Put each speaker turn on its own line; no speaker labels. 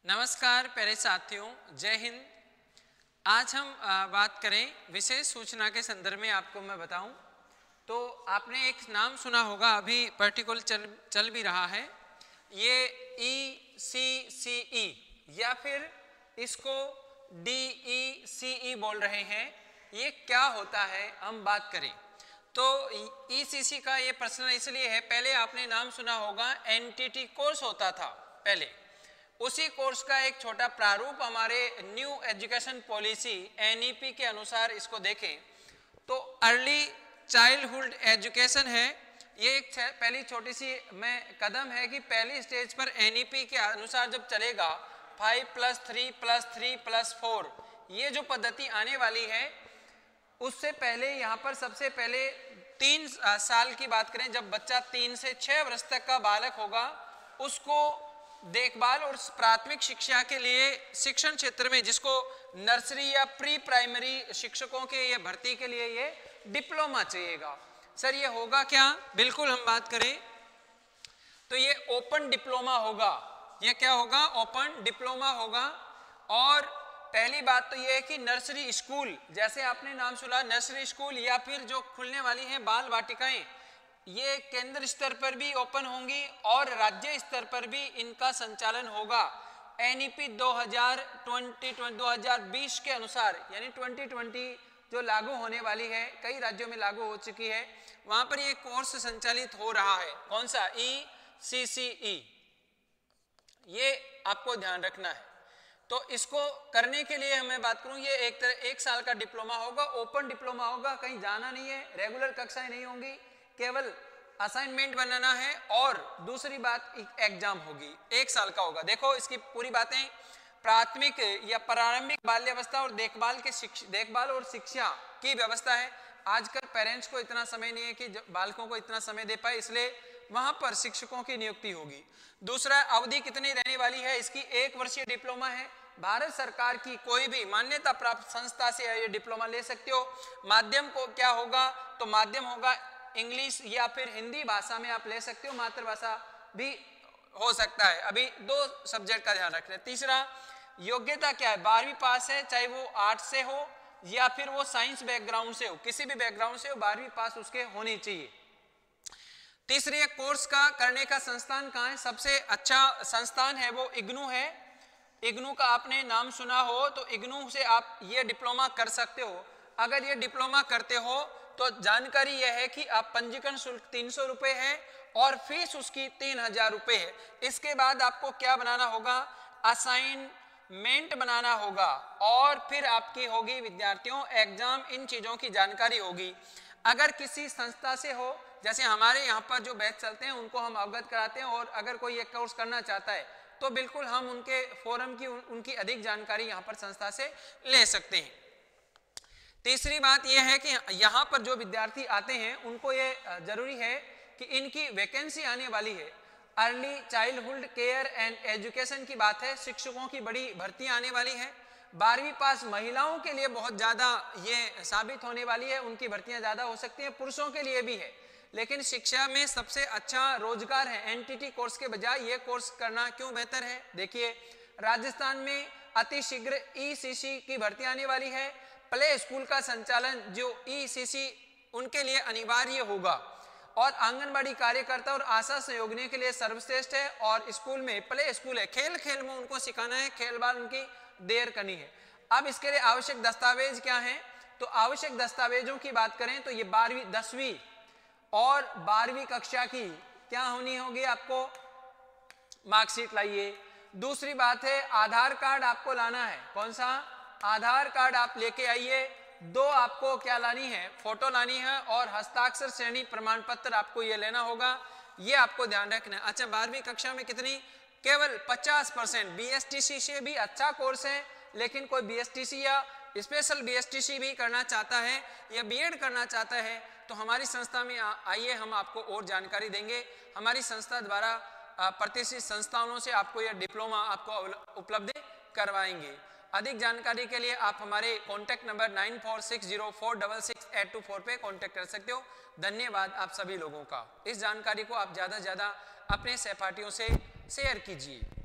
नमस्कार प्यारे साथियों, जय हिंद। आज हम बात करें विशेष सूचना के संदर्भ में। आपको मैं बताऊं तो आपने एक नाम सुना होगा, अभी पर्टिकुलर चल भी रहा है, ये ECCE या फिर इसको DECE बोल रहे हैं। ये क्या होता है हम बात करें तो ECC का ये प्रश्न इसलिए है, पहले आपने नाम सुना होगा NTT कोर्स होता था पहले, उसी कोर्स का एक छोटा प्रारूप हमारे न्यू एजुकेशन पॉलिसी NEP के अनुसार इसको देखें तो अर्ली चाइल्डहुड एजुकेशन है। ये एक पहली छोटी सी कदम है कि पहली स्टेज पर NEP के अनुसार जब चलेगा 5+3+3+4 ये जो पद्धति आने वाली है, उससे पहले यहाँ पर सबसे पहले 3 साल की बात करें, जब बच्चा 3 से 6 वर्ष तक का बालक होगा, उसको देखभाल और प्राथमिक शिक्षा के लिए शिक्षण क्षेत्र में, जिसको नर्सरी या प्री प्राइमरी शिक्षकों के ये भर्ती के लिए ये डिप्लोमा चाहिएगा। सर ये होगा क्या? बिल्कुल हम बात करें तो ये ओपन डिप्लोमा होगा। ये क्या होगा? ओपन डिप्लोमा होगा। और पहली बात तो ये है कि नर्सरी स्कूल, जैसे आपने नाम सुना नर्सरी स्कूल, या फिर जो खुलने वाली हैं बाल वाटिकाएं, ये केंद्र स्तर पर भी ओपन होंगी और राज्य स्तर पर भी इनका संचालन होगा। NEP 2020 के अनुसार, यानी 2020 जो लागू होने वाली है, कई राज्यों में लागू हो चुकी है, वहां पर ये कोर्स संचालित हो रहा है। कौन सा? ECCE। ये आपको ध्यान रखना है। तो इसको करने के लिए मैं बात करूं, ये एक साल का डिप्लोमा होगा, ओपन डिप्लोमा होगा, कहीं जाना नहीं है, रेगुलर कक्षाएं नहीं होंगी, केवल असाइनमेंट बनाना है। और दूसरी बात, एग्जाम होगी, 1 साल का होगा। देखो इसकी पूरी बातें, प्राथमिक या प्रारंभिक बाल्यावस्था और देखभाल और शिक्षा की व्यवस्था है। आजकल पेरेंट्स को इतना समय नहीं है कि बालकों को इतना समय दे पाए, इसलिए वहां पर शिक्षकों की नियुक्ति होगी। दूसरा, अवधि कितनी रहने वाली है इसकी? 1 वर्षीय डिप्लोमा है। भारत सरकार की कोई भी मान्यता प्राप्त संस्था से ये डिप्लोमा ले सकते हो। माध्यम को क्या होगा? तो माध्यम होगा इंग्लिश या फिर हिंदी भाषा में आप ले सकते हो, मातृभाषा भी हो सकता है। अभी 2 सब्जेक्ट का ध्यान रख रहे हैं। तीसरा, योग्यता क्या है? 12वीं पास है, चाहे वो आर्ट्स से हो या फिर वो साइंस बैकग्राउंड से हो, किसी भी बैकग्राउंड से हो, 12वीं पास उसके होनी चाहिए। तीसरे, कोर्स का करने का संस्थान कहाँ है? सबसे अच्छा संस्थान है वो इग्नू है। इग्नू का आपने नाम सुना हो तो इग्नू से आप ये डिप्लोमा कर सकते हो। अगर ये डिप्लोमा करते हो तो जानकारी यह है कि आप पंजीकरण शुल्क 300 रुपये है और फीस उसकी 3000 रुपये है। इसके बाद आपको क्या बनाना होगा? असाइनमेंट बनाना होगा और फिर आपकी होगी विद्यार्थियों एग्जाम, इन चीज़ों की जानकारी होगी। अगर किसी संस्था से हो, जैसे हमारे यहाँ पर जो बैच चलते हैं उनको हम अवगत कराते हैं, और अगर कोई ये कोर्स करना चाहता है तो बिल्कुल हम उनके फोरम की उनकी अधिक जानकारी यहाँ पर संस्था से ले सकते हैं। तीसरी बात यह है कि यहाँ पर जो विद्यार्थी आते हैं उनको ये जरूरी है कि इनकी वैकेंसी आने वाली है। Early childhood care and education की बात है, शिक्षकों की बड़ी भर्ती आने वाली है। 12वीं पास महिलाओं के लिए बहुत ज़्यादा ये साबित होने वाली है, उनकी भर्तियाँ ज़्यादा हो सकती हैं, पुरुषों के लिए भी है। लेकिन शिक्षा में सबसे अच्छा रोजगार है NTT कोर्स के बजाय ये कोर्स करना क्यों बेहतर है? देखिए, राजस्थान में अतिशीघ्र ECC की भर्ती आने वाली है। प्ले स्कूल का संचालन जो ECC उनके लिए अनिवार्य होगा, और आंगनबाड़ी कार्यकर्ता और आशा सहयोगिनी के लिए सर्वश्रेष्ठ है। और स्कूल में प्ले स्कूल है, खेल खेल में उनको सिखाना है, खेल बाल उनकी देर करनी है। अब इसके लिए आवश्यक दस्तावेज क्या है? तो आवश्यक दस्तावेजों की बात करें तो ये 12वीं 10वीं और 12वीं कक्षा की क्या होनी होगी? आपको मार्कशीट लाइए। दूसरी बात है, आधार कार्ड आपको लाना है। कौन सा? आधार कार्ड आप लेके आइए। 2 आपको क्या लानी है? फोटो लानी है, और हस्ताक्षर श्रेणी प्रमाण पत्र आपको ये लेना होगा। ये आपको ध्यान रखना है। अच्छा, 12वीं कक्षा में कितनी? केवल 50%। BSTC से भी अच्छा कोर्स है, लेकिन कोई BSTC या स्पेशल BSTC भी करना चाहता है या BEd करना चाहता है तो हमारी संस्था में आइए, हम आपको और जानकारी देंगे। हमारी संस्था द्वारा प्रतिष्ठित संस्थानों से आपको यह डिप्लोमा आपको उपलब्ध करवाएंगे। अधिक जानकारी के लिए आप हमारे कॉन्टैक्ट नंबर 9460466824 पे कॉन्टैक्ट कर सकते हो। धन्यवाद आप सभी लोगों का। इस जानकारी को आप ज़्यादा से ज़्यादा अपने सहपाठियों से शेयर कीजिए।